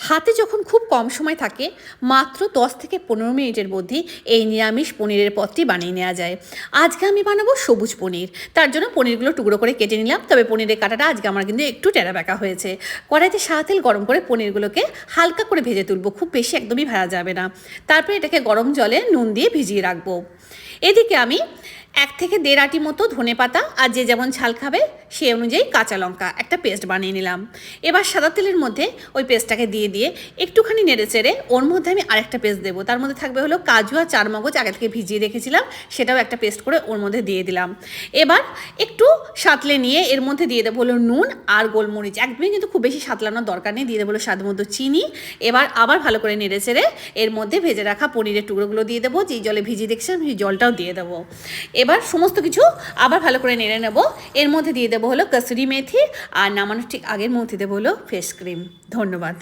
হাতে যখন খুব কম সময় থাকে মাত্র 10 থেকে 15 মিনিটের মধ্যে এই নিরামিষ পনিরের পদটি বানিয়ে নেওয়া যায়। আজকে আমি বানাবো সবুজ পনির। তার জন্য পনিরগুলো টুকরো করে কেটে নিলাম, তবে পনিরের কাঁটাটা আজকে আমার কিন্তু একটু টেরা বেঁকা হয়েছে। কড়াইতে সাদা তেল গরম করে পনিরগুলোকে হালকা করে ভেজে তুলবো, খুব বেশি একদমই ভাজা যাবে না। তারপরে এটাকে গরম জলে নুন দিয়ে ভিজিয়ে রাখবো। এদিকে আমি 1 থেকে 1.5 আঁটি মতো ধনেপাতা আর যে যেমন ঝাল খাবে সেই অনুযায়ী কাঁচা লঙ্কা একটা পেস্ট বানিয়ে নিলাম। এবার সাদা তেলের মধ্যে ওই পেস্টটাকে দিয়ে একটুখানি নেড়ে চেড়ে ওর মধ্যে আমি আরেকটা পেস্ট দেবো। তার মধ্যে থাকবে হলো কাজু আর চারমগজ আগে থেকে ভিজিয়ে রেখেছিলাম, সেটাও একটা পেস্ট করে ওর মধ্যে দিয়ে দিলাম। এবার একটু সাঁতলে নিয়ে এর মধ্যে দিয়ে দেবো হলো নুন আর গোলমরিচ, একদমই কিন্তু খুব বেশি সাঁতলানোর দরকার নেই। দিয়ে দেবো হলো স্বাদ মতো চিনি। এবার আবার ভালো করে নেড়ে চেড়ে এর মধ্যে ভেজে রাখা পনিরের টুকরোগুলো দিয়ে দেবো, যেই জলে ভিজিয়ে রেখেছিলাম সেই জলটাও দিয়ে দেবো। এবার সমস্ত কিছু আবার ভালো করে নেড়ে নেব। এর মধ্যে দিয়ে দেবো হলো কসুরি মেথি আর নামানোর ঠিক আগের মধ্যে দেবো হলো ফ্রেশ ক্রিম। ধন্যবাদ।